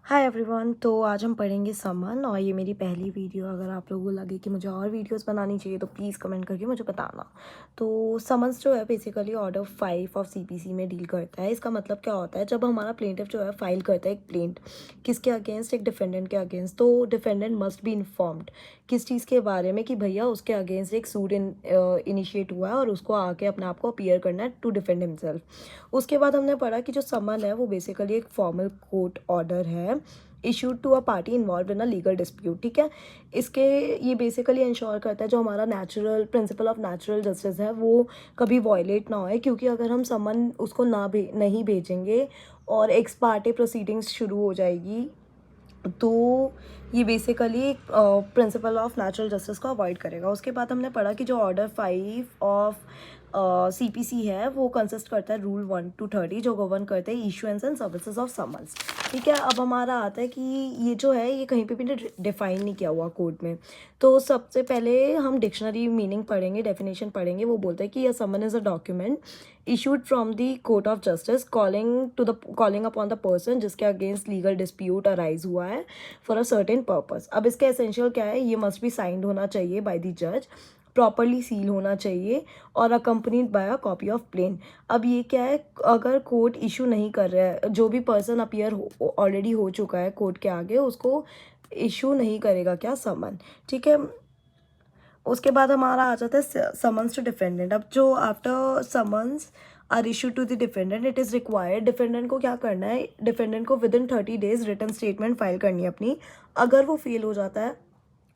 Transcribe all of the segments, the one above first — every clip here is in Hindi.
Hi everyone. तो आज हम पढ़ेंगे समन और ये मेरी पहली वीडियो। अगर आप लोगों को लगे कि मुझे और वीडियोस बनानी चाहिए तो प्लीज़ कमेंट करके मुझे बताना। तो समन्स जो है बेसिकली ऑर्डर 5 ऑफ सीपीसी में डील करता है। इसका मतलब क्या होता है, जब हमारा प्लेंटिफ जो है फाइल करता है एक प्लेंट किसके अगेंस्ट, एक डिफेंडेंट के अगेंस्ट, तो डिफेंडेंट मस्ट बी इन्फॉर्म्ड किस चीज़ के बारे में कि भैया उसके अगेंस्ट एक सूट इनिशिएट हुआ है और उसको आके अपने आप को अपीयर करना है टू डिफेंड हिमसेल्फ। उसके बाद हमने पढ़ा कि जो समन है वो बेसिकली एक फॉर्मल कोर्ट ऑर्डर है issued to a party involve in a legal dispute. ठीक है, इसके ये बेसिकली इंश्योर करता है जो हमारा natural principle of natural justice है वो कभी वॉयलेट ना होए, क्योंकि अगर हम समन उसको नहीं भेजेंगे और एक्स पार्टी प्रोसीडिंग्स शुरू हो जाएगी तो ये बेसिकली एक प्रिंसिपल ऑफ नेचुरल जस्टिस को अवॉइड करेगा। उसके बाद हमने पढ़ा कि जो ऑर्डर 5 ऑफ सीपीसी है वो कंसिस्ट करता है रूल 1 to 30 जो गवर्न करते हैं issuance and services of summons. ठीक है, अब हमारा आता है कि ये जो है ये कहीं पे भी डिफाइन नहीं किया हुआ कोड में। तो सबसे पहले हम डिक्शनरी मीनिंग पढ़ेंगे, डेफिनेशन पढ़ेंगे। वो बोलता है कि यह someone is a document issued from the court of justice calling upon the person जिसके अगेंस्ट लीगल डिस्प्यूट अराइज हुआ है फॉर अ सर्टेन पर्पस। अब इसका एसेंशियल क्या है, ये मस्ट बी साइंड होना चाहिए बाय द जज, प्रॉपरली सील होना चाहिए और accompanied by a copy of plaint. अब ये क्या है, अगर कोर्ट इशू नहीं कर रहा है, जो भी पर्सन अपीयर ऑलरेडी हो चुका है कोर्ट के आगे उसको इशू नहीं करेगा क्या समन। ठीक है, उसके बाद हमारा आ जाता है समन्स टू डिफेंडेंट। अब जो after summons are issue to the defendant it is required, defendant को क्या करना है, डिफेंडेंट को within 30 days return statement file करनी है अपनी। अगर वो फेल हो जाता है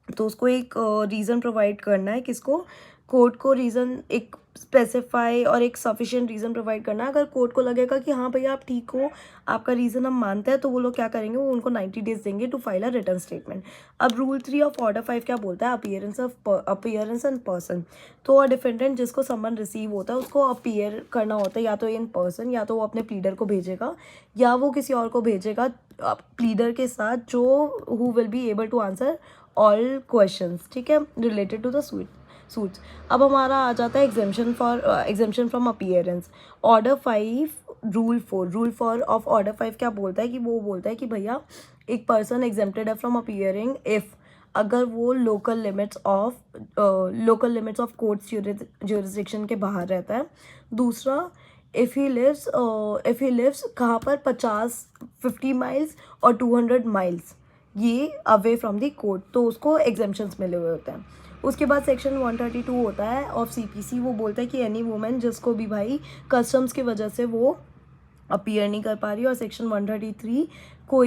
तो उसको एक रीज़न प्रोवाइड करना है, किसको, कोर्ट को रीज़न एक स्पेसिफाई और एक सफिशिएंट रीज़न प्रोवाइड करना है। अगर कोर्ट को लगेगा कि हाँ भैया आप ठीक हो, आपका रीज़न हम मानते हैं, तो वो लोग क्या करेंगे, वो उनको 90 days देंगे to file a return statement. अब रूल 3 ऑफ ऑर्डर 5 क्या बोलता है, अपीयरेंस एंड पर्सन। तो अ डिफेंडेंट जिसको समन रिसीव होता है उसको अपीयर करना होता है, या तो इन पर्सन, या तो वो अपने प्लीडर को भेजेगा, या वो किसी और को भेजेगा प्लीडर के साथ जो who will be able to answer all questions. ठीक है, रिलेटेड टू द सूट्स। अब हमारा आ जाता है exemption from appearance. Order 5 rule 4 of order 5 क्या बोलता है कि वो बोलता है कि भैया एक पर्सन एग्जेम्प्टेड है फ्रॉम अपीयरिंग इफ, अगर वो local limits of courts jurisdiction के बाहर रहता है। दूसरा, इफ़ ही लिव्स कहाँ पर, 50 माइल्स और 200 माइल्स ये अवे फ्रॉम द कोर्ट, तो उसको एग्जेम्पशंस मिले हुए होते हैं। उसके बाद सेक्शन 132 होता है ऑफ सीपीसी। वो बोलता है कि एनी वुमेन जिसको भी भाई कस्टम्स की वजह से वो अपीयर नहीं कर पा रही, और सेक्शन 133